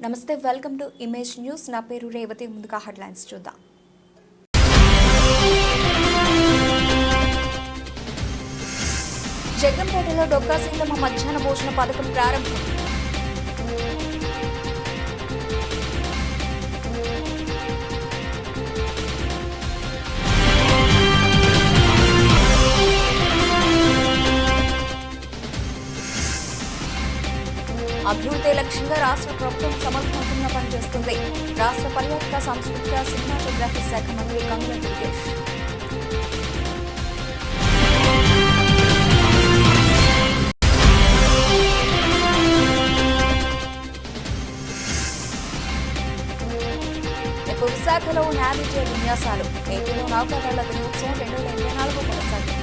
నమస్తే, welcome to image news. నా పేరు రేవతి. ముందుగా హెడ్లైన్స్ చూద్దాం. జగ్గంపేటలో డొక్కా సీతమ్మ మధ్యాహ్న భోజన పథకం ప్రారంభం. అభివృద్ధి లక్ష్యంగా రాష్ట్ర ప్రభుత్వం సమర్థవంతంగా పనిచేస్తుంది. రాష్ట్ర పర్యాటక సాంస్కృతిక సినిమాటోగ్రఫీ శాఖ మంత్రి కందుల దుర్గేష్. విశాఖలో నావిజే విన్యాసాలు. ఏపీలో నౌకాదళ దినోత్సవం 2024 కొనసాగింపు.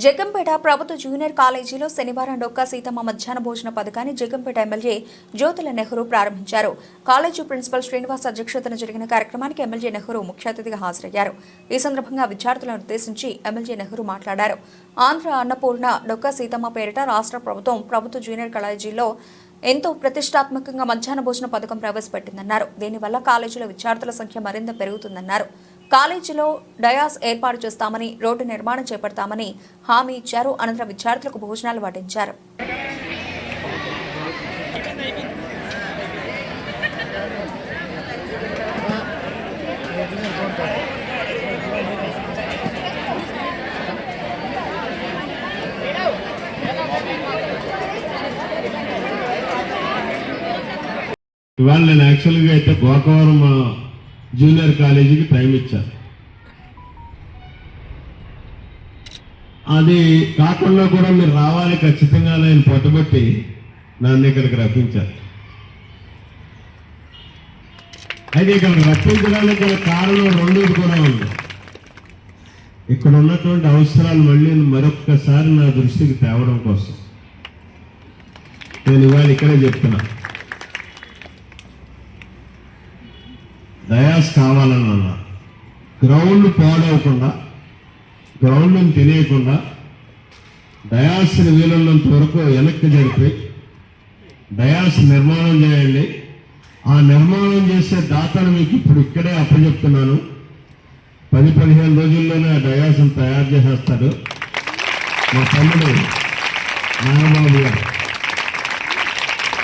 జగ్గంపేట ప్రభుత్వ జూనియర్ కాలేజీలో శనివారం డొక్కా సీతమ్మ మధ్యాహ్న భోజన పథకాన్ని జగ్గంపేట ఎమ్మెల్యే జ్యోతుల నెహ్రూ ప్రారంభించారు. కాలేజీ ప్రిన్సిపల్ శ్రీనివాస్ అధ్యక్షతన జరిగిన కార్యక్రమానికి ఎమ్మెల్యే నెహ్రూ ముఖ్య అతిథిగా హాజరయ్యారు. ఈ సందర్భంగా విద్యార్థులను ఉద్దేశించి ఎమ్మెల్యే నెహ్రూ మాట్లాడారు. ఆంధ్ర అన్నపూర్ణ డొక్కా సీతమ్మ పేరిట రాష్ట్ర ప్రభుత్వ జూనియర్ కాలేజీలో ఎంతో ప్రతిష్టాత్మకంగా మధ్యాహ్న భోజన పథకం ప్రవేశపెట్టిందన్నారు. దీనివల్ల కాలేజీలో విద్యార్థుల సంఖ్య మరింత పెరుగుతుందన్నారు. కాలేజీలో డయాస్ ఏర్పాటు చేస్తామని, రోడ్డు నిర్మాణం చేపడతామని హామీ ఇచ్చారు. అనంతరం విద్యార్థులకు భోజనాలు వడ్డించారు. ఇవాళ నేను యాక్చువల్గా అయితే గోకవరం జూనియర్ కాలేజీకి టైం ఇచ్చాను. అది కాకుండా కూడా మీరు రావాలి ఖచ్చితంగా నేను పట్టుబట్టి నన్ను ఇక్కడికి రప్పించారు. అయితే ఇక్కడికి రప్పించడానికి గల కారణం రెండోది కూడా ఉంది. ఇక్కడ ఉన్నటువంటి అవసరాలు మళ్ళీ మరొక్కసారి నా దృష్టికి తేవడం కోసం నేను ఇవాళ ఇక్కడే చెప్తున్నా. డయాస్ కావాలని అన్నా, గ్రౌండ్ పాడవకుండా, గ్రౌండ్ని తెలియకుండా డయాస్ని వీలున్నంత వరకు వెనక్కి జరిపి డయాస్ నిర్మాణం చేయండి. ఆ నిర్మాణం చేసే దాతను మీకు ఇప్పుడు ఇక్కడే అప్పచెప్తున్నాను. 10-15 రోజుల్లోనే ఆ డయాస్ని తయారు చేసేస్తాడు మా తమ్ముడు నాగబాబు గారు.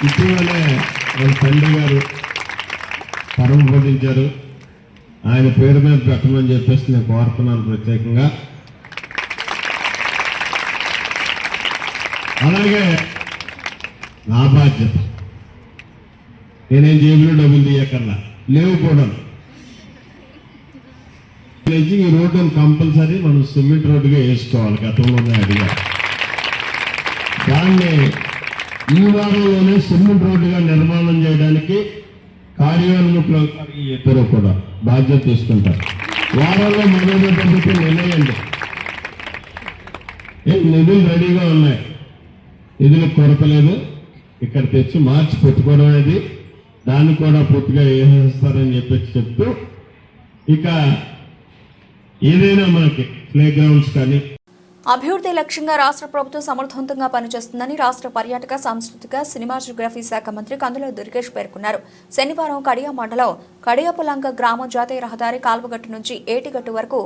ఇటీవలే వాళ్ళ తండ్రి గారు పరమపదించారు. ఆయన పేరు మీద పెట్టమని చెప్పేసి నేను కోరుతున్నాను ప్రత్యేకంగా. అలాగే నా బాధ్యత, నేనేం జేబులో డబ్బులు తీయకన్నా లేవు కూడా. ఈ రోడ్డును కంపల్సరీ మనం సిమెంట్ రోడ్డుగా వేసుకోవాలి. గతంలోనే అడిగారు. దాన్ని ఈ వారంలోనే సిమెంట్ రోడ్డుగా నిర్మాణం చేయడానికి కార్యాలయంలో ఇద్దరు కూడా బాధ్యత తీసుకుంటారు. వారంలో మొదటి పద్ధతి నిర్ణయండి. నిధులు రెడీగా ఉన్నాయి, నిధులు కొరత లేదు. ఇక్కడ తెచ్చి మార్చి పెట్టుకోవడం అనేది దాన్ని కూడా పూర్తిగా వేసేస్తారని చెప్పేసి చెప్తూ, ఇక ఏదైనా మనకి ప్లే గ్రౌండ్స్ కానీ అభివృద్ధి లక్ష్యంగా రాష్ట్ర ప్రభుత్వం సమర్థవంతంగా పనిచేస్తుందని రాష్ట్ర పర్యాటక సాంస్కృతిక సినిమాటోగ్రఫీ శాఖ మంత్రి కందుల దుర్గేష్ పేర్కొన్నారు. శనివారం కడియా మండలం కడియాపులంక గ్రామ జాతీయ రహదారి కాల్వగట్టు నుంచి ఏటిగట్టు వరకు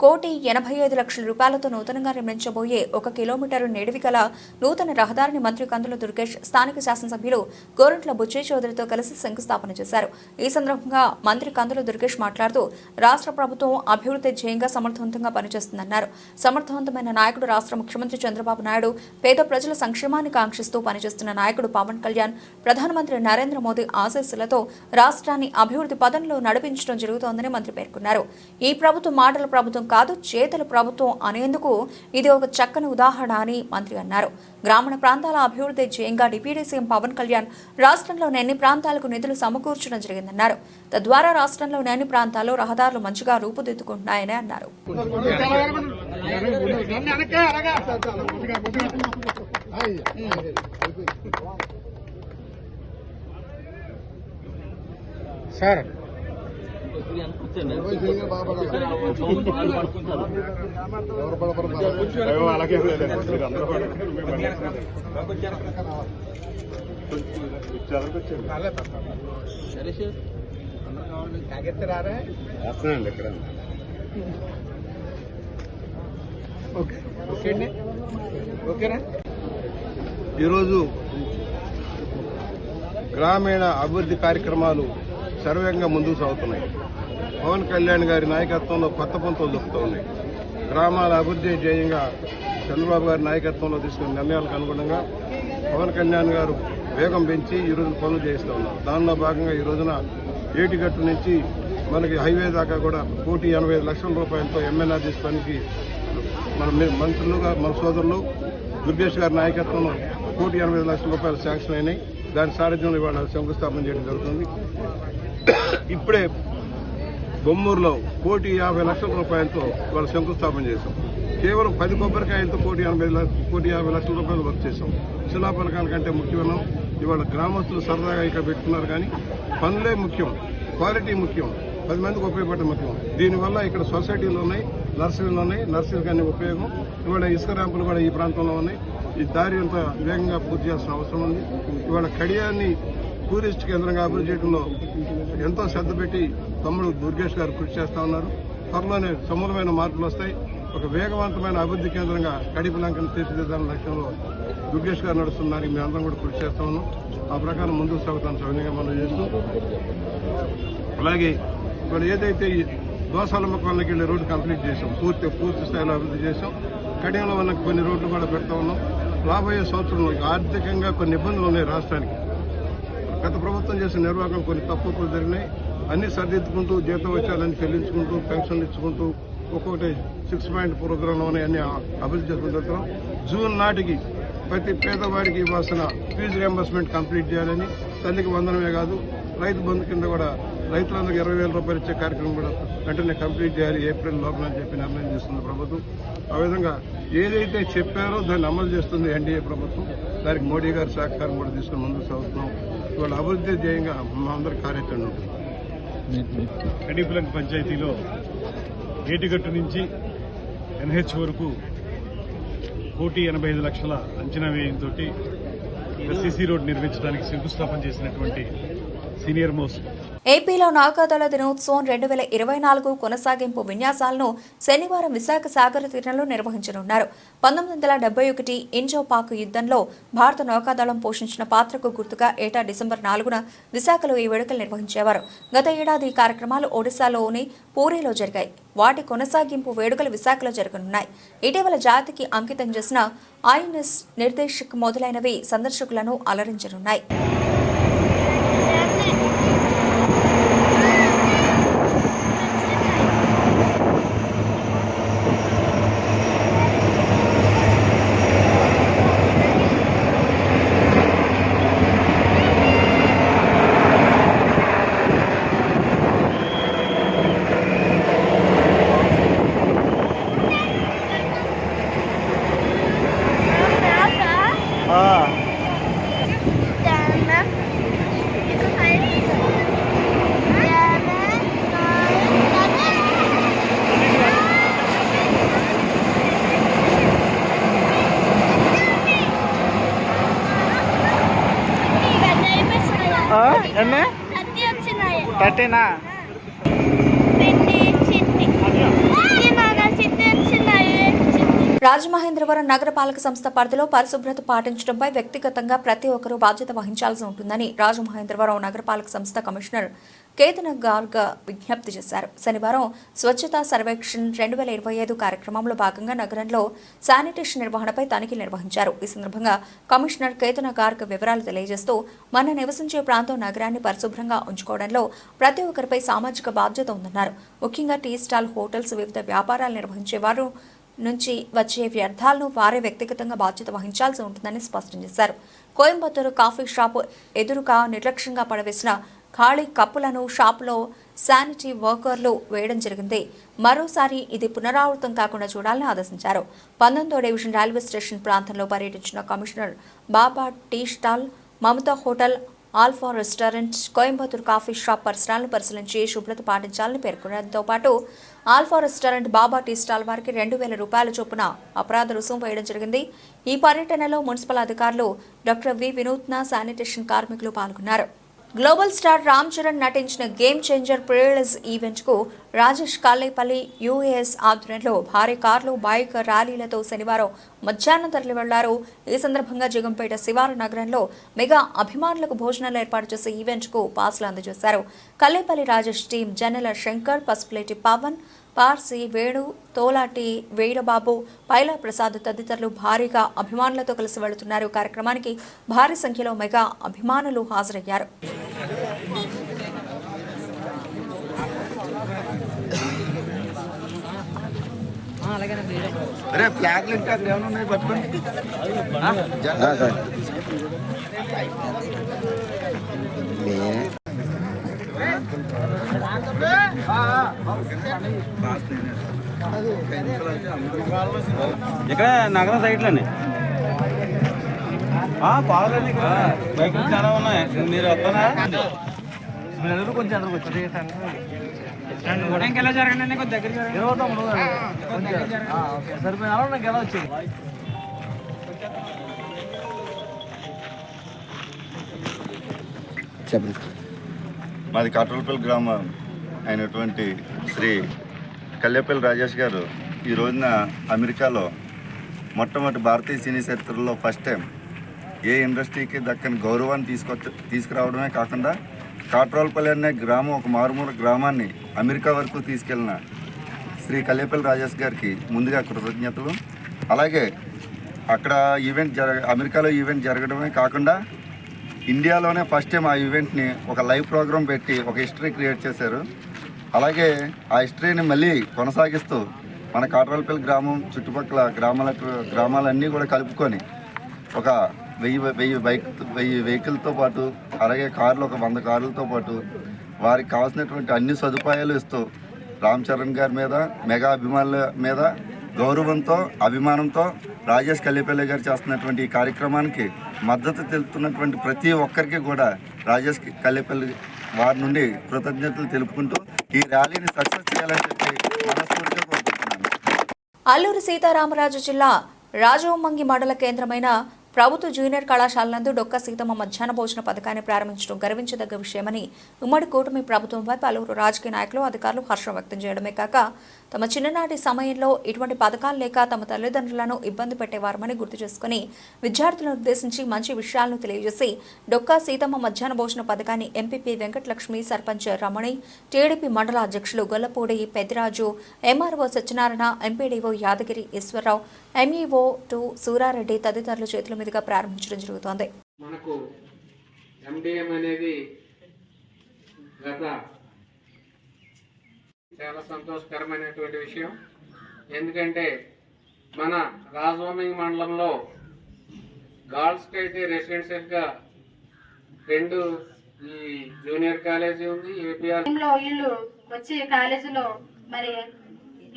1,85,00,000 రూపాయలతో నూతనంగా నిర్మించబోయే 1 కిలోమీటరు నిడివి గల నూతన రహదారిని మంత్రి కందుల దుర్గేష్ స్థానిక శాసనసభ్యులు గోరంట్ల బుచ్చయ్య చౌదరితో కలిసి శంకుస్థాపన చేశారు. ఈ సందర్భంగా మంత్రి కందుల దుర్గేష్ మాట్లాడుతూ రాష్ట్ర ప్రభుత్వం అభివృద్ధి ధ్యేయంగా సమర్థవంతంగా పనిచేస్తుందన్నారు. సమర్థవంతమైన నాయకుడు రాష్ట్ర ముఖ్యమంత్రి చంద్రబాబు నాయుడు, పేద ప్రజల సంక్షేమాన్ని కాంక్షిస్తూ పనిచేస్తున్న నాయకుడు పవన్ కళ్యాణ్, ప్రధానమంత్రి నరేంద్ర మోదీ ఆశీస్సులతో రాష్ట్రాన్ని అభివృద్ధి పదంలో నడిపించడం జరుగుతోందని మంత్రి పేర్కొన్నారు. ఈ ప్రభుత్వం మాటల ప్రభుత్వం కాదు, చేతల ప్రభుత్వం అనేందుకు ఇది ఒక చక్కని ఉదాహరణ అని మంత్రి అన్నారు. గ్రామీణ ప్రాంతాల అభివృద్ధి ధ్యేయంగా డిప్యూటీ సీఎం పవన్ కళ్యాణ్ రాష్ట్రంలోని అన్ని ప్రాంతాలకు నిధులు సమకూర్చడం జరిగిందన్నారు. తద్వారా రాష్ట్రంలోని అన్ని ప్రాంతాల్లో రహదారులు మంచిగా రూపుదిద్దుకుంటున్నాయని అన్నారు. సార్ ఈరోజు గ్రామీణ అభివృద్ధి కార్యక్రమాలు సర్వేగంగా ముందుకు సాగుతున్నాయి. పవన్ కళ్యాణ్ గారి నాయకత్వంలో కొత్త పంతులు దొరుకుతూ ఉన్నాయి. గ్రామాల అభివృద్ధి ధ్యేయంగా చంద్రబాబు గారి నాయకత్వంలో తీసుకున్న నిర్ణయాలకు అనుగుణంగా పవన్ కళ్యాణ్ గారు వేగం పెంచి ఈరోజు పనులు చేస్తూ ఉన్నారు. దానిలో భాగంగా ఈ రోజున ఏటిగట్టు నుంచి మనకి హైవే దాకా కూడా 1,85,00,000 రూపాయలతో ఎంఎన్ఆర్జీఎస్ పనికి మన మంత్రులుగా మన సోదరులు దుర్గేష్ గారి నాయకత్వంలో 1,85,00,000 రూపాయలు శాంక్షన్ అయినాయి. దాని సారథ్యంలో ఇవాళ శంకుస్థాపన చేయడం జరుగుతుంది. ఇప్పుడే బొమ్మూరులో 1,50,00,000 రూపాయలతో ఇవాళ శంకుస్థాపన చేశాం. కేవలం 10 కొబ్బరికాయలతో 1,50,00,000 రూపాయలు వర్క్ చేశాం. శిలాఫలకాల కంటే ముఖ్యమైన ఇవాళ గ్రామస్తులు సరదాగా ఇక్కడ పెట్టుకున్నారు. కానీ పనులే ముఖ్యం, క్వాలిటీ ముఖ్యం, 10 మందికి ఉపయోగపడడం ముఖ్యం. దీనివల్ల ఇక్కడ సొసైటీలు ఉన్నాయి, నర్సరీలు ఉన్నాయి, నర్సరీలు కానీ ఉపయోగం. ఇవాళ ఇసుక ర్యాంపులు కూడా ఈ ప్రాంతంలో ఉన్నాయి. ఈ దారి అంతా వేగంగా పూర్తి చేయాల్సిన అవసరం ఉంది. ఇవాళ కడియాన్ని టూరిస్ట్ కేంద్రంగా అభివృద్ధి చేయడంలో ఎంతో శ్రద్ధ పెట్టి తమ్ముడు దుర్గేష్ గారు కృషి చేస్తా ఉన్నారు. త్వరలోనే సమూలమైన మార్పులు వస్తాయి. ఒక వేగవంతమైన అభివృద్ధి కేంద్రంగా కడిపిలంకను తీర్చిదిద్దాలనే లక్ష్యంలో దుర్గేష్ గారు నడుస్తున్నారు. మేమందరం కూడా కృషి చేస్తా ఉన్నాం. ఆ ప్రకారం ముందుకు సాగుతాను సవినయంగా మనం చేస్తూ, అలాగే ఇప్పుడు ఏదైతే ఈ దోసాలమ్మ కొనకి వెళ్ళే రోడ్డు కంప్లీట్ చేసాం, పూర్తి స్థాయిలో అభివృద్ధి చేసాం. కడియంలో ఉన్న కొన్ని రోడ్లు కూడా పెడతా ఉన్నాం. రాబోయే సంవత్సరంలో ఆర్థికంగా కొన్ని ఇబ్బందులు ఉన్నాయి రాష్ట్రానికి. గత ప్రభుత్వం చేసిన నిర్వాహకం కొన్ని తప్పులు జరిగినాయి. అన్ని సరిదిద్దుకుంటూ జీతం వచ్చాలని చెల్లించుకుంటూ పెన్షన్లు ఇచ్చుకుంటూ ఒక్కొక్కటి 6 పాయింట్ ప్రోగ్రాంలో అన్ని అభివృద్ధి చేసుకుంటున్నాం. జూన్ నాటికి ప్రతి పేదవాడికి ఇవ్వాల్సిన ఫీజు రియంబర్స్మెంట్ కంప్లీట్ చేయాలని, తల్లికి వందనమే కాదు రైతు బంధు కింద కూడా రైతులందరికీ 20,000 రూపాయలు ఇచ్చే కార్యక్రమం కూడా వెంటనే కంప్లీట్ చేయాలి ఏప్రిల్ లోపల అని చెప్పి నిర్ణయం చేస్తుంది ప్రభుత్వం. ఆ విధంగా ఏదైతే చెప్పారో దాన్ని అమలు చేస్తుంది ఎన్డీఏ ప్రభుత్వం. దానికి మోడీ గారి సహకారం కూడా తీసుకుని ముందుకు సాగుతున్నాం. ఇవాళ అభివృద్ధి ధ్యేయంగా మా అందరి కార్యాచరణ ఉంటుంది. కడిపిలంక పంచాయతీలో ఏటిగట్టు నుంచి ఎన్హెచ్ వరకు 1,85,00,000 అంచనా వ్యయంతో సీసీ రోడ్ నిర్మించడానికి శంకుస్థాపన చేసినటువంటి సీనియర్ మోస్ట్ ఏపీలో నౌకాదళ దినోత్సవం 2024 కొనసాగింపు విన్యాసాలను శనివారం విశాఖ సాగర తీరంలో నిర్వహించనున్నారు. 1971 ఇండో పాక్ యుద్ధంలో భారత నౌకాదళం పోషించిన పాత్రకు గుర్తుగా ఏటా డిసెంబర్ 4న విశాఖలో ఈ వేడుకలు నిర్వహించేవారు. గత ఏడాది ఈ కార్యక్రమాలు ఒడిశాలోని పూరీలో జరిగాయి. వాటి కొనసాగింపు వేడుకలు విశాఖలో జరగనున్నాయి. ఇటీవల జాతికి అంకితం చేసిన ఐఎన్ఎస్ నిర్దేశక్ మొదలైనవి సందర్శకులను అలరించనున్నాయి. రాజమహేంద్రవరం నగరపాలక సంస్థ పరిధిలో పరిశుభ్రత పాటించడంపై వ్యక్తిగతంగా ప్రతి ఒక్కరూ బాధ్యత వహించాల్సి ఉంటుందని రాజమహేంద్రవరం నగరపాలక సంస్థ కమిషనర్ కేతన గార్గ్ విజ్ఞప్తి చేశారు. శనివారం స్వచ్ఛతా సర్వేక్షణ్ 2025 కార్యక్రమంలో భాగంగా నగరంలో శానిటేషన్ నిర్వహణపై తనిఖీలు నిర్వహించారు. ఈ సందర్భంగా కమిషనర్ కేతన గార్గ్ వివరాలు తెలియజేస్తూ మన నివసించే ప్రాంతం నగరాన్ని పరిశుభ్రంగా ఉంచుకోవడంలో ప్రతి ఒక్కరిపై సామాజిక బాధ్యత ఉందన్నారు. ముఖ్యంగా టీ స్టాల్, హోటల్స్, వివిధ వ్యాపారాలు నిర్వహించేవారు నుంచి వచ్చే వ్యర్థాలను వారే వ్యక్తిగతంగా బాధ్యత వహించాల్సి ఉంటుందని స్పష్టం చేశారు. కోయంబత్తూరు కాఫీ షాపు ఎదురుగా నిర్లక్ష్యంగా పడవేసిన ఖాళీ కప్పులను షాపులో శానిటరీ వర్కర్లు వేయడం జరిగింది. మరోసారి ఇది పునరావృతం కాకుండా చూడాలని ఆదేశించారు. 19వ డివిజన్ రైల్వే స్టేషన్ ప్రాంతంలో పర్యటించిన commissioner Baba tea stall, Mamata hotel, Alpha restaurant, Coimbatore coffee shop పరిసరాలను పరిశీలించి శుభ్రత పాటించాలని పేర్కొనడంతో పాటు Alpha restaurant, Baba tea stall వారికి 2,000 రూపాయల చొప్పున అపరాధ రుసుము వేయడం జరిగింది. ఈ పర్యటనలో మున్సిపల్ అధికారులు డాక్టర్ వి వినూత్న, శానిటేషన్ కార్మికులు పాల్గొన్నారు. గ్లోబల్ స్టార్ రామ్ చరణ్ నటించిన గేమ్ చేంజర్ ప్రీ-రిలీజ్ ఈవెంట్కు రాజేష్ కాలేపల్లి యూఏఎస్ ఆధ్వర్యంలో భారీ కార్లు, బైక్ ర్యాలీలతో శనివారం మధ్యాహ్నం తరలి వెళ్లారు. ఈ సందర్భంగా జగంపేట శివారు నగరంలో మెగా అభిమానులకు భోజనాలు ఏర్పాటు చేసే ఈవెంట్కు పాసులు అందజేశారు. కల్లేపల్లి రాజేష్ టీం జన్నెల శంకర్, పసుపులేటి పవన్, పార్సి వేణు, తోలాటి వీరబాబు, పైలా ప్రసాద్ తదితరులు భారీగా అభిమానులతో కలిసి వెళుతున్నారు. కార్యక్రమానికి భారీ సంఖ్యలో మెగా అభిమానులు హాజరయ్యారు. ఇక్కడ నగరం సైట్లోనే పావులని బైకులు చాలా ఉన్నాయి. మీరు వస్తారా? కొంచెం ఎదురుకు వచ్చి ఇంకెలా జరగండి, కొంచెం దగ్గర సరిపోయిన నాకు ఎలా వచ్చేది. మాది కాట్రలపల్లి గ్రామం అయినటువంటి శ్రీ కల్లేపల్లి రాజేష్ గారు ఈ రోజున అమెరికాలో మొట్టమొదటి భారతీయ సినీ చరిత్రలో ఫస్ట్ టైం ఏ ఇండస్ట్రీకి దక్కని గౌరవాన్ని తీసుకురావడమే కాకుండా కాట్రలపల్లి అనే గ్రామం, ఒక మారుమూల గ్రామాన్ని అమెరికా వరకు తీసుకెళ్లిన శ్రీ కల్లేపల్లి రాజేష్ గారికి ముందుగా కృతజ్ఞతలు. అలాగే అక్కడ అమెరికాలో ఈవెంట్ జరగడమే కాకుండా ఇండియాలోనే ఫస్ట్ టైం ఆ ఈవెంట్ని ఒక లైవ్ ప్రోగ్రాం పెట్టి ఒక హిస్టరీ క్రియేట్ చేశారు. అలాగే ఆ హిస్టరీని మళ్ళీ కొనసాగిస్తూ మన కాట్రలపల్లి గ్రామం చుట్టుపక్కల గ్రామాలన్నీ కూడా కలుపుకొని ఒక 1000 వెహికల్తో పాటు, అలాగే కార్లు ఒక 100 కార్లతో పాటు వారికి కావాల్సినటువంటి అన్ని సదుపాయాలు ఇస్తూ రామ్ చరణ్ గారి మీద, మెగా అభిమానుల మీద గౌరవంతో, అభిమానంతో రాజేష్ కల్లేపల్లి గారు చేస్తున్నటువంటి ఈ కార్యక్రమానికి మద్దతు తెలుపుతున్నటువంటి ప్రతి ఒక్కరికి కూడా రాజేష్ కల్లేపల్లి వారి నుండి కృతజ్ఞతలు తెలుపుకుంటూ ఈ ర్యాలీని సక్సెస్ చేయాలని చెప్పి మనస్ఫూర్తిగా కోరుకుంటున్నాను. అల్లూరి సీతారామరాజు జిల్లా రాజవొమ్మంగి మండల కేంద్రమైన ప్రభుత్వ జూనియర్ కళాశాల నందు డొక్క సీతమ్మ మధ్యాహ్న భోజన పథకాన్ని ప్రారంభించడం గర్వించదగ్గ విషయమని ఉమ్మడి కూటమి ప్రభుత్వంపై పలువురు రాజకీయ నాయకులు, అధికారులు హర్షం వ్యక్తం చేయడమే కాక తమ చిన్ననాటి సమయంలో ఇటువంటి పథకాలు లేక తమ తల్లిదండ్రులను ఇబ్బంది పెట్టేవారమని గుర్తు చేసుకుని విద్యార్థులను ఉద్దేశించి మంచి విషయాలను తెలియజేసి డొక్క సీతమ్మ మధ్యాహ్న భోజన పథకాన్ని ఎంపీపీ వెంకటలక్ష్మి, సర్పంచ్ రమణి, టీడీపీ మండల అధ్యక్షులు Gollapudi Peddiraju, MRO Satyanarayana, MPDO Yadagiri Eswararao, MEO 2 Surareddy తదితరుల చేతుల మీదుగా ప్రారంభించడం జరుగుతోంది. మనకు ఎండిఎం అనేది గత చాలా సంతోషకరమైనటువంటి విషయం. ఎందుకంటే మన రాజవొమ్మంగి మండలంలో గర్ల్స్కి అయితే రెసిడెన్షియల్గా 2 ఈ జూనియర్ కాలేజీ ఉంది. ఏపీఆర్ వీళ్ళు వచ్చి కాలేజీలో మరి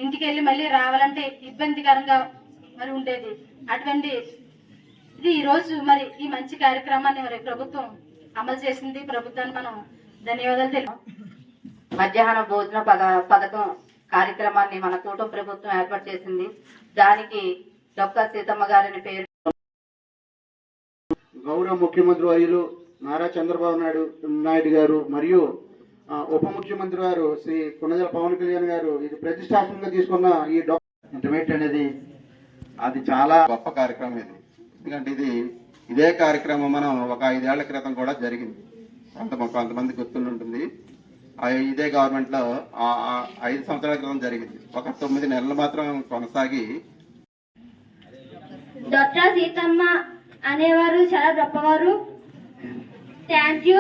ఇంటికి వెళ్ళి మళ్ళీ రావాలంటే ఇబ్బందికరంగా మరి ఉండేది. అటువంటి ఇది ఈ రోజు మరి ఈ మంచి కార్యక్రమాన్ని మరి ప్రభుత్వం అమలు చేసింది. ప్రభుత్వాన్ని మనం ధన్యవాదాలు తెలుపు. మధ్యాహ్న భోజన పథకం కార్యక్రమాన్ని మన కూటమి ప్రభుత్వం ఏర్పాటు చేసింది. దానికి డొక్క సీతమ్మ గారిని పేరు గౌరవ ముఖ్యమంత్రి వర్యులు నారా చంద్రబాబు నాయుడు గారు మరియు ఉప ముఖ్యమంత్రి గారు శ్రీ కొనజల పవన్ కళ్యాణ్ గారు ఇది ప్రతిష్టాత్మకంగా తీసుకున్న ఈ ఇంటర్మీడియట్ అనేది అది చాలా గొప్ప కార్యక్రమం. ఇది ఎందుకంటే ఇదే కార్యక్రమం మనం ఒక 5 ఏళ్ల క్రితం కూడా జరిగింది. కొంతమంది గుర్తుంటుంది. ఇదే గవర్నమెంట్ లో 5 సంవత్సరాల క్రితం జరిగింది. ఒక 9 నెలలు మాత్రం కొనసాగి డాక్టర్ సీతమ్మ అనేవారు చాలా గొప్పవారు. Thank you.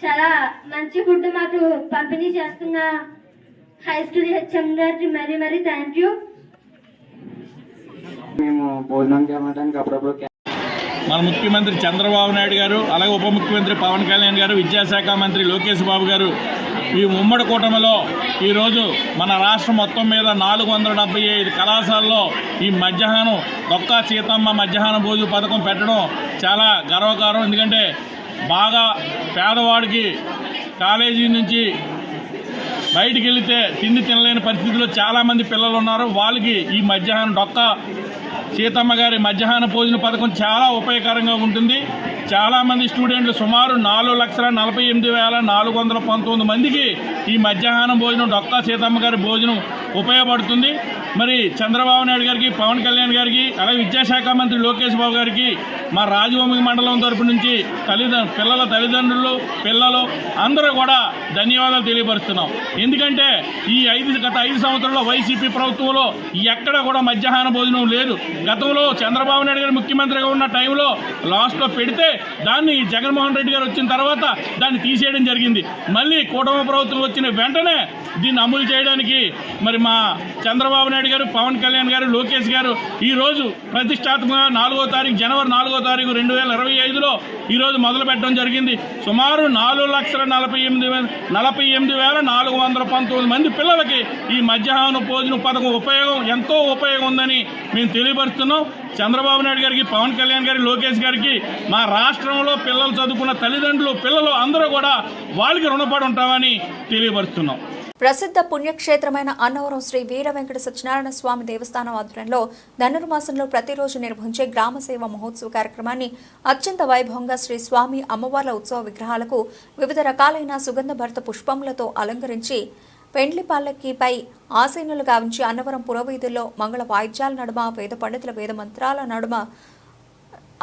చాలా మంచి ఫుడ్ మాకు పంపిణీ చేస్తున్న హై స్కూల్ హెచ్ఎం గారికి మరీ థ్యాంక్ యూ. మేము భోజనం చేయడానికి అప్పుడప్పుడు మన ముఖ్యమంత్రి చంద్రబాబు నాయుడు గారు, అలాగే ఉప ముఖ్యమంత్రి పవన్ కళ్యాణ్ గారు, విద్యాశాఖ మంత్రి లోకేష్ బాబు గారు ఈ ఉమ్మడి కూటమిలో ఈరోజు మన రాష్ట్రం మొత్తం మీద 475 కళాశాలలో ఈ మధ్యాహ్నం డొక్కా సీతమ్మ మధ్యాహ్న భోజన పథకం పెట్టడం చాలా గర్వకారం. ఎందుకంటే బాగా పేదవాడికి కాలేజీ నుంచి బయటికి వెళితే తిండి తినలేని పరిస్థితిలో చాలామంది పిల్లలు ఉన్నారు. వాళ్ళకి ఈ మధ్యాహ్నం డొక్కా సీతమ్మ గారి మధ్యాహ్న భోజన పథకం చాలా ఉపయోగకరంగా ఉంటుంది. చాలామంది స్టూడెంట్లు సుమారు 4,48,419 మందికి ఈ మధ్యాహ్నం భోజనం డొక్కా సీతమ్మ గారి భోజనం ఉపయోగపడుతుంది. మరి చంద్రబాబు నాయుడు గారికి, పవన్ కళ్యాణ్ గారికి, అలాగే విద్యాశాఖ మంత్రి లోకేష్ బాబు గారికి మా రాజభూమి మండలం తరపు నుంచి పిల్లల తల్లిదండ్రులు, పిల్లలు అందరూ కూడా ధన్యవాదాలు తెలియపరుస్తున్నాం. ఎందుకంటే గత 5 సంవత్సరాల్లో వైసీపీ ప్రభుత్వంలో ఎక్కడ కూడా మధ్యాహ్న భోజనం లేదు. గతంలో చంద్రబాబు నాయుడు గారు ముఖ్యమంత్రిగా ఉన్న టైంలో లాస్ట్లో పెడితే దాన్ని జగన్మోహన్ రెడ్డి గారు వచ్చిన తర్వాత దాన్ని తీసేయడం జరిగింది. మళ్ళీ కూటమి ప్రభుత్వం వచ్చిన వెంటనే దీన్ని అమలు చేయడానికి మరి మా చంద్రబాబు నాయుడు గారు, పవన్ కళ్యాణ్ గారు, లోకేష్ గారు ఈరోజు ప్రతిష్టాత్మకంగా జనవరి 4వ తారీఖు 2025లో ఈరోజు మొదలు పెట్టడం జరిగింది. సుమారు 4,48,419 మంది పిల్లలకి ఈ మధ్యాహ్న భోజన పథకం ఎంతో ఉపయోగం ఉందని మేము తెలియపరుస్తున్నాం. చంద్రబాబు నాయుడు గారికి, పవన్ కళ్యాణ్ గారికి, లోకేష్ గారికి మా రాష్ట్రంలో పిల్లలు చదువుకున్న తల్లిదండ్రులు, పిల్లలు అందరూ కూడా వాళ్ళకి రుణపడి ఉంటామని తెలియపరుస్తున్నాం. ప్రసిద్ధ పుణ్యక్షేత్రమైన అన్నవరం శ్రీ వీర వెంకట సత్యనారాయణ స్వామి దేవస్థానం ఆధ్వర్యంలో ధనుర్మాసంలో ప్రతిరోజు నిర్వహించే గ్రామ సేవ మహోత్సవ కార్యక్రమాన్ని అత్యంత వైభవంగా శ్రీ స్వామి అమ్మవార్ల ఉత్సవ విగ్రహాలకు వివిధ రకాలైన సుగంధ భరిత పుష్పములతో అలంకరించి పెండ్లి పల్లకీపై ఆసీనులుగా ఉంచి అన్నవరం పురవీధుల్లో మంగళ వాయిద్యాల నడుమ, వేద పండితుల వేద మంత్రాల నడుమ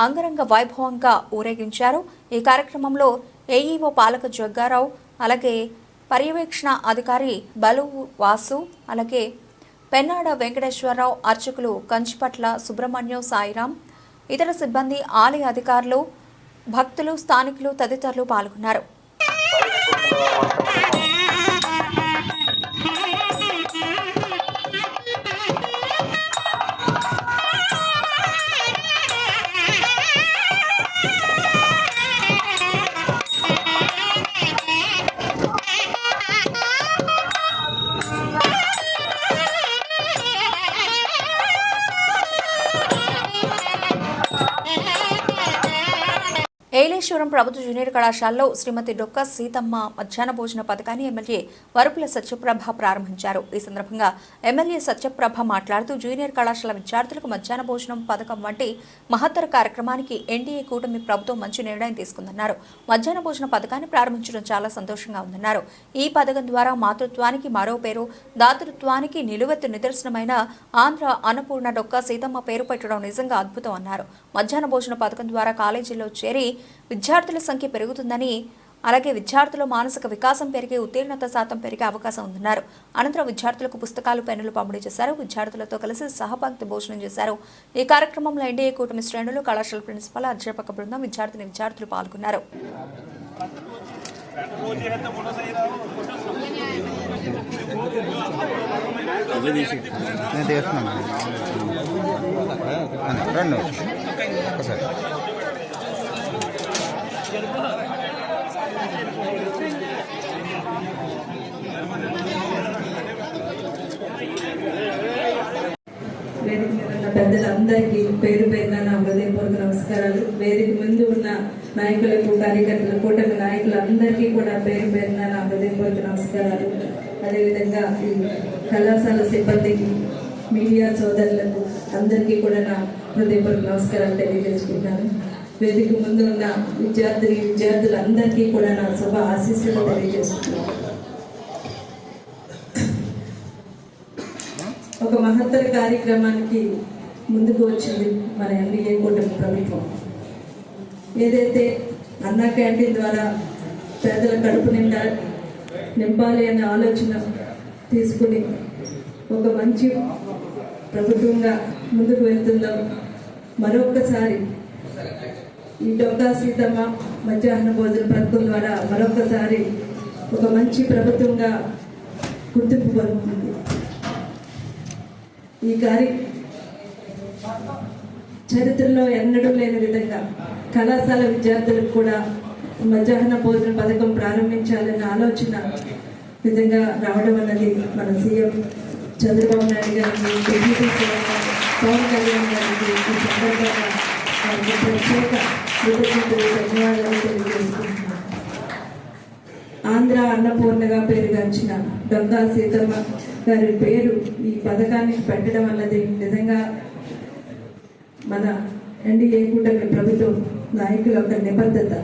అంగరంగ వైభవంగా ఊరేగించారు. ఈ కార్యక్రమంలో ఏఈఓ పాలక జగ్గారావు, అలాగే పర్యవేక్షణ అధికారి బలు వాసు, అలాగే పెన్నాడ వెంకటేశ్వరరావు, అర్చకులు కంచిపట్ల సుబ్రహ్మణ్యం, సాయిరాం, ఇతర సిబ్బంది, ఆలయ అధికారులు, భక్తులు, స్థానికులు తదితరులు పాల్గొన్నారు. ఏలేశ్వరం ప్రభుత్వ జూనియర్ కళాశాలలో శ్రీమతి డొక్కా సీతమ్మ మధ్యాహ్న భోజన పథకాన్ని ఎమ్మెల్యే వరుపుల సత్యప్రభ ప్రారంభించారు. ఈ సందర్భంగా ఎమ్మెల్యే సత్యప్రభ మాట్లాడుతూ జూనియర్ కళాశాల విద్యార్థులకు మధ్యాహ్న భోజనం పథకం వంటి మహత్తర కార్యక్రమానికి ఎన్డీఏ కూటమి ప్రభుత్వం మంచి నిర్ణయం తీసుకుందన్నారు. మధ్యాహ్న భోజన పథకాన్ని ప్రారంభించడం చాలా సంతోషంగా ఉందన్నారు. ఈ పథకం ద్వారా మాతృత్వానికి మరో పేరు, దాతృత్వానికి నిలువెత్తు నిదర్శనమైన ఆంధ్ర అన్నపూర్ణ డొక్కా సీతమ్మ పేరు పెట్టడం నిజంగా అద్భుతం అన్నారు. మధ్యాహ్న భోజన పథకం ద్వారా కాలేజీల్లో చేరి విద్యార్థుల సంఖ్య పెరుగుతుందని, అలాగే విద్యార్థుల మానసిక వికాసం పెరిగి ఉత్తీర్ణత శాతం పెరిగే అవకాశం ఉందన్నారు. అనంతరం విద్యార్థులకు పుస్తకాలు, పెన్నులు పంపిణీ చేశారు. విద్యార్థులతో కలిసి సహపంక్తి భోజనం చేశారు. ఈ కార్యక్రమంలో ఎన్డీఏ కూటమి శ్రేణులు, కళాశాల ప్రిన్సిపల్, అధ్యాపక బృందం, విద్యార్థులు పాల్గొన్నారు. వేదిక మీద ఉన్న పెద్దలందరికీ పేరు పేరున నా హృదయపూర్వక నమస్కారాలు. వేదిక ముందు ఉన్న నాయకులకు, కార్యకర్తలు, కూటమి నాయకులందరికీ కూడా పేరు పేరున నా హృదయపూర్వక నమస్కారాలు. అదేవిధంగా ఈ కళాశాల సిబ్బందికి, మీడియా సోదరులకు అందరికీ కూడా నా హృదయపూర్వక నమస్కారాలు తెలియజేసుకుంటున్నాను. వేదిక ముందు ఉన్న విద్యార్థులందరికీ కూడా నా శుభ ఆశీస్సులు తెలియజేస్తున్నాను. ఒక మహత్తర కార్యక్రమానికి ముందుకు వచ్చింది మన ఎన్డీఏ కూటమి ప్రభుత్వం. ఏదైతే అన్నా క్యాంటీన్ ద్వారా పేదల కడుపు నింపాలి అనే ఆలోచన తీసుకుని ఒక మంచి ప్రభుత్వంగా ముందుకు వెళ్తుందో, మరొక్కసారి ఈ డొక్కా సీతమ్మ మధ్యాహ్న భోజన పథకం ద్వారా మరొకసారి ఒక మంచి ప్రభుత్వంగా గుర్తింపు పొందుతుంది. ఈ చరిత్రలో ఎన్నడూ లేని విధంగా కళాశాల విద్యార్థులకు కూడా మధ్యాహ్న భోజన పథకం ప్రారంభించాలన్న ఆలోచన నిజంగా రావడం అన్నది మన సీఎం చంద్రబాబు నాయుడు గారికి, డిప్యూటీ సీఎం పవన్ కళ్యాణ్ గారికి ఈ సందర్భంగా వారికి ప్రత్యేక కృతజ్ఞతలు ధన్యవాదాలు తెలియజేసుకుంటున్నాను. ఆంధ్ర అన్నపూర్ణగా పేరుగాంచిన డొక్కా సీతమ్మ గారి పేరు ఈ పథకానికి పెట్టడం అన్నది నిజంగా మన ఎన్డీఏ కూటమి ప్రభుత్వం నాయకుల యొక్క నిబద్ధత.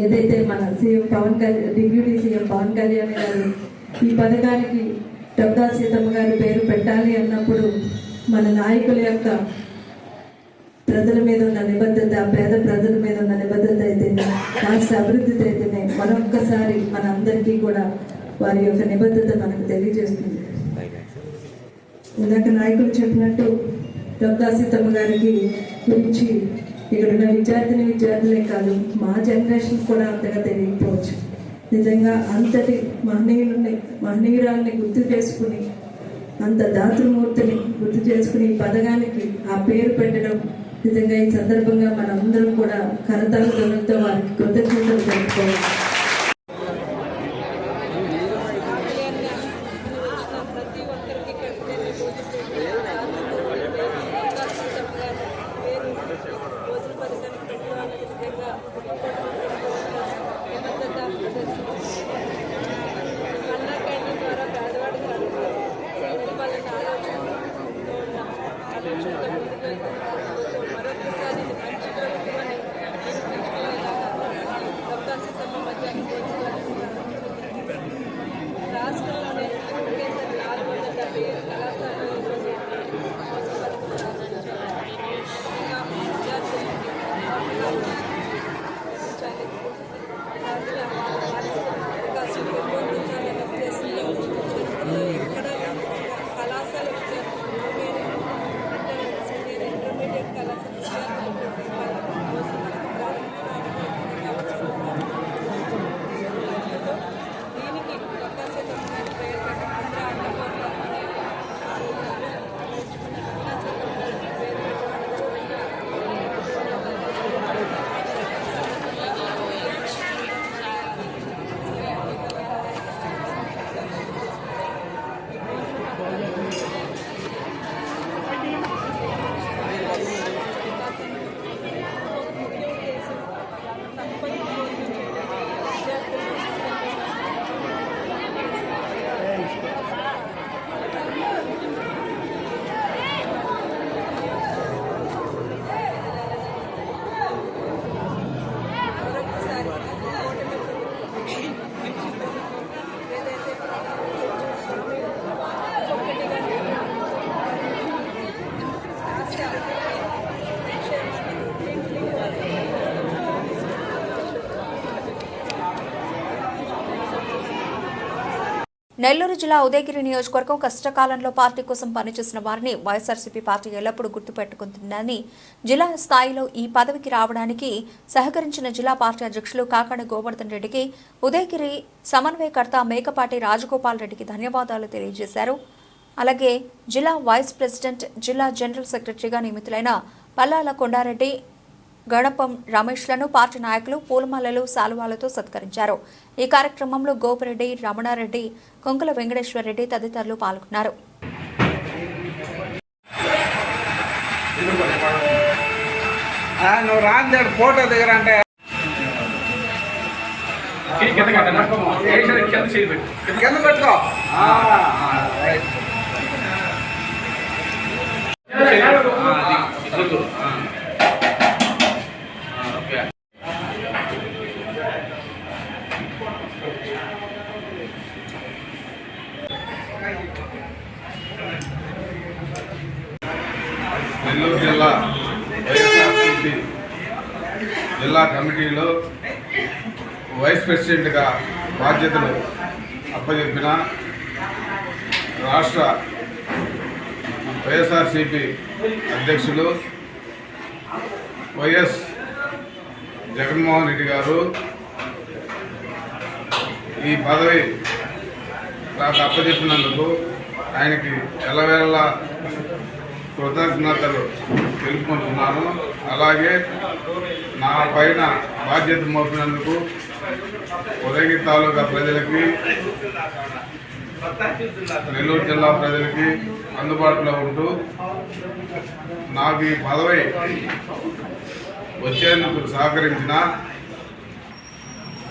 ఏదైతే మన CM Pawan Kalyan, deputy CM Pawan Kalyan garu ఈ పథకానికి డొక్కా సీతమ్మ గారి పేరు పెట్టాలి అన్నప్పుడు మన నాయకుల యొక్క ప్రజల మీద ఉన్న నిబద్ధత, పేద ప్రజల మీద ఉన్న నిబద్ధత అయితేనే, రాష్ట్ర అభివృద్ధితో అయితేనే మరొక్కసారి మన అందరికీ కూడా వారి యొక్క నిబద్ధత మనకు తెలియజేస్తుంది. ఇందాక నాయకులు చెప్పినట్టు డొక్కా సీతమ్మ గారికి గురించి ఇక్కడ ఉన్న విద్యార్థులే కాదు, మా జనరేషన్ కూడా అంతగా తెలియకపోవచ్చు. నిజంగా అంతటి మహనీయురాల్ని గుర్తు చేసుకుని, అంత దాతృమూర్తిని గుర్తు చేసుకుని ఈ పథకానికి ఆ పేరు పెట్టడం నిజంగా ఈ సందర్భంగా మనందరం కూడా కరతాళ ధ్వనులతో వారికి కృతజ్ఞతలు తెలుపుకోవాలి. నెల్లూరు జిల్లా ఉదయగిరి నియోజకవర్గం కష్టకాలంలో పార్టీ కోసం పనిచేసిన వారిని వైఎస్ఆర్సీపీ పార్టీ ఎల్లప్పుడూ గుర్తుపెట్టుకుంటుందని, జిల్లా స్థాయిలో ఈ పదవికి రావడానికి సహకరించిన జిల్లా పార్టీ అధ్యక్షులు కాకాని గోవర్ధన్ రెడ్డికి ఉదయగిరి సమన్వయకర్త మేకపాటి రాజగోపాల్ రెడ్డికి ధన్యవాదాలు తెలియజేశారు. అలాగే జిల్లా వైస్ ప్రెసిడెంట్, జిల్లా జనరల్ సెక్రటరీగా నియమితులైన పల్లాల కొండారెడ్డి, గణపం రమేష్లను పార్టీ నాయకులు పూలమాలలు, శాలువాలతో సత్కరించారు. ఈ కార్యక్రమంలో గోపిరెడ్డి, రమణారెడ్డి, కొంకుల వెంకటేశ్వరరెడ్డి తదితరులు పాల్గొన్నారు. ఫోటో దగ్గర అంటే పెట్టుకో. నెల్లూరు జిల్లా వైఎస్ఆర్సీపీ జిల్లా కమిటీలో వైస్ ప్రెసిడెంట్గా బాధ్యతలు అప్పచెప్పిన రాష్ట్ర వైఎస్ఆర్సీపీ అధ్యక్షులు వైఎస్ జగన్మోహన్ రెడ్డి గారు ఈ పదవి నాకు అప్పచెప్పినందుకు ఆయనకి ఎల్లవేళలా కృతజ్ఞతలు తెలుపుకుంటున్నాను. అలాగే నా పైన బాధ్యత మోపినందుకు ఉదయగిరి తాలూకా ప్రజలకి, నెల్లూరు జిల్లా ప్రజలకి అందుబాటులో ఉంటూ నాకు ఈ పదవి వచ్చేందుకు సహకరించిన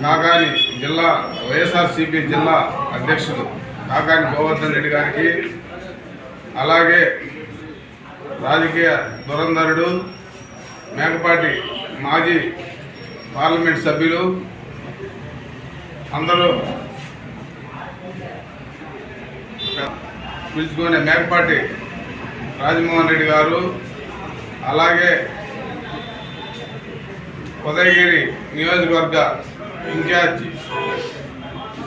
కాకాని జిల్లా వైఎస్ఆర్సీపీ జిల్లా అధ్యక్షుడు కాకాని గోవర్ధన్ రెడ్డి గారికి, అలాగే రాజకీయ దురంధరుడు మేకపాటి మాజీ పార్లమెంట్ సభ్యులు అందరూ పిలుచుకునే మేకపాటి రాజమోహన్ రెడ్డి గారు, అలాగే ఉదయగిరి నియోజకవర్గ ఇన్ఛార్జి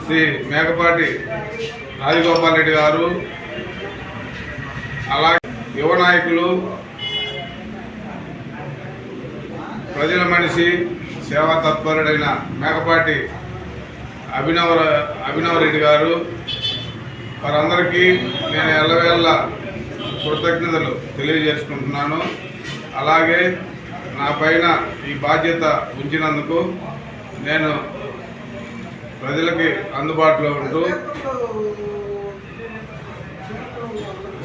శ్రీ మేకపాటి రాజగోపాల్ రెడ్డి గారు, అలాగే యువ నాయకులు, ప్రజల మనిషి, సేవా తత్పరుడైన మేకపాటి అభినవ్ రెడ్డి గారు, వారందరికీ నేను ఎల్లవేళ్ళ కృతజ్ఞతలు తెలియజేసుకుంటున్నాను. అలాగే నా పైన ఈ బాధ్యత ఉంచినందుకు నేను ప్రజలకి అందుబాటులో ఉంటూ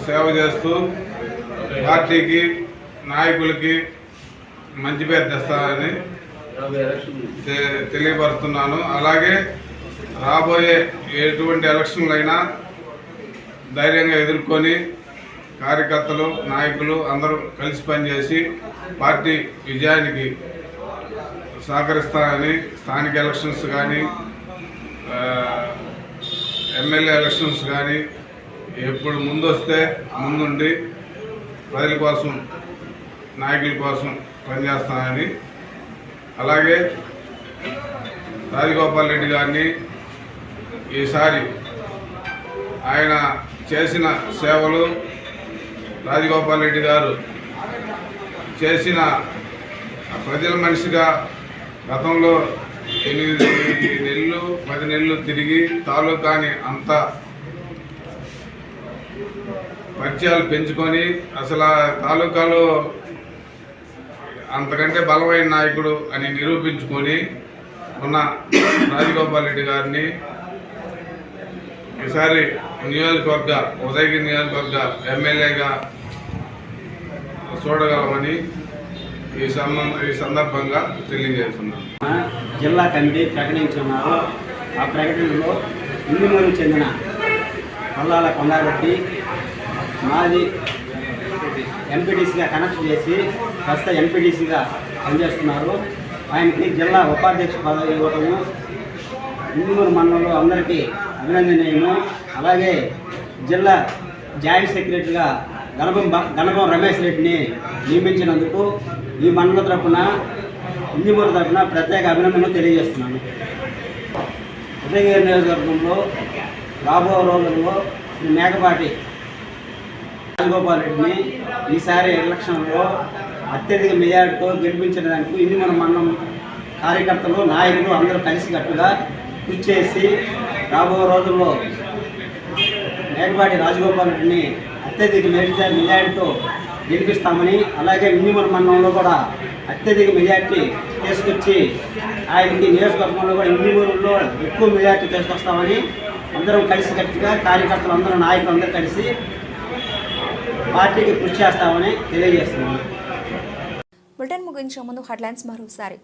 సేవ చేస్తూ పార్టీకి నాయకులకి మంచి పేరు తెస్తానని తెలియపరుస్తున్నాను. అలాగే రాబోయే ఎటువంటి ఎలక్షన్లైనా ధైర్యంగా ఎదుర్కొని కార్యకర్తలు నాయకులు అందరూ కలిసి పనిచేసి పార్టీ విజయానికి సహకరిస్తానని, స్థానిక ఎలక్షన్స్ కానీ ఎమ్మెల్యే ఎలక్షన్స్ కానీ ఎప్పుడు ముందొస్తే ముందుండి ప్రజల కోసం నాయకుల కోసం పనిచేస్తానని, అలాగే రాజగోపాల్ రెడ్డి గారిని ఈసారి ఆయన చేసిన సేవలు, రాజగోపాల్ రెడ్డి గారు చేసిన ప్రజల మనిషిగా గతంలో 8 నెలలు 10 నెలలు తిరిగి తాలూకాని అంత పరిచయాలు పెంచుకొని అసలు తాలూకాలో అంతకంటే బలమైన నాయకుడు అని నిరూపించుకొని ఉన్న రాజగోపాల్ రెడ్డి గారిని ఈసారి ఉదయగిరి నియోజకవర్గ ఎమ్మెల్యేగా చూడగలమని ఈ సందర్భంగా తెలియజేస్తున్నాను. జిల్లా కమిటీ ప్రకటించున్నారు. ఆ ప్రకటనలో ఇందుమూరు చెందిన కొల్లాల కొండారెడ్డి మాది ఎంపీటీసీగా కనెక్ట్ చేసి ప్రస్తుత ఎంపీటీసీగా పనిచేస్తున్నారు. ఆయనకి జిల్లా ఉపాధ్యక్ష పదవి ఇవ్వటము ఇందుమూరు మండలంలో అందరికీ అభినందనీయము. అలాగే జిల్లా జాయింట్ సెక్రటరీగా గణపం రమేష్ రెడ్డిని నియమించినందుకు ఈ మండల తరఫున ఇందుమూరు తరఫున ప్రత్యేక అభినందనలు తెలియజేస్తున్నాను. ఉదయగిరి నియోజకవర్గంలో రాబో రోజుల్లో శ్రీ మేకపాటి రాజగోపాల్ రెడ్డిని ఈసారి ఎలక్షన్లో అత్యధిక మెజార్టీతో గెలిపించడానికి ఇందుమూరు మండలం కార్యకర్తలు నాయకులు అందరూ కలిసికట్టుగా కృషి చేసి రాబో రోజుల్లో మేకపాటి రాజగోపాల్ రెడ్డిని అత్యధిక మెజార్టీతో గెలిపిస్తామని, అలాగే ఇందుమూరు మండలంలో కూడా అత్యధిక మెజార్టీ తీసుకొచ్చి ఆయనకి నియోజకవర్గంలో కూడా ఇందుమూరులో ఎక్కువ మెజార్టీ తీసుకొస్తామని అందరం కలిసికట్టుగా కార్యకర్తలు అందరూ నాయకులు అందరూ కలిసి పార్టీకి కృషి చేస్తామని తెలియజేస్తున్నాను. బులెటిన్ ముగించే ముందు హెడ్లైన్స్ మరోసారి.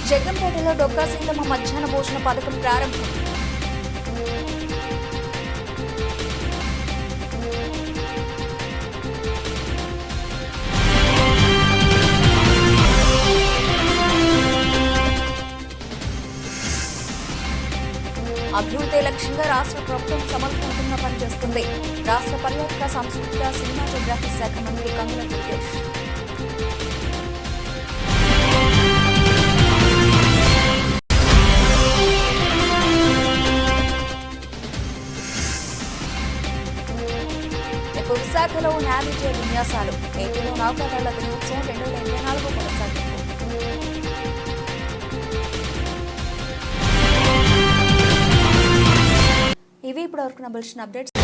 జగ్గంపేటలో డొక్కా సీతమ్మ మధ్యాహ్న భోజన పథకం ప్రారంభం. అభివృద్ధి లక్ష్యంగా రాష్ట్ర ప్రభుత్వం సమర్థవంతంగా పనిచేస్తుంది. రాష్ట్ర పర్యాటక సాంస్కృతిక సినిమాటోగ్రఫీ శాఖ మంత్రి కందుల దుర్గేష్. విశాఖలో నావిజే విన్యాసాలు. ఏపీలో నౌకాదళ దినోత్సవం 2024 కొనసాగింపు. ఇవి ఇప్పటివరకు నా బులెటిన్ అప్డేట్స్.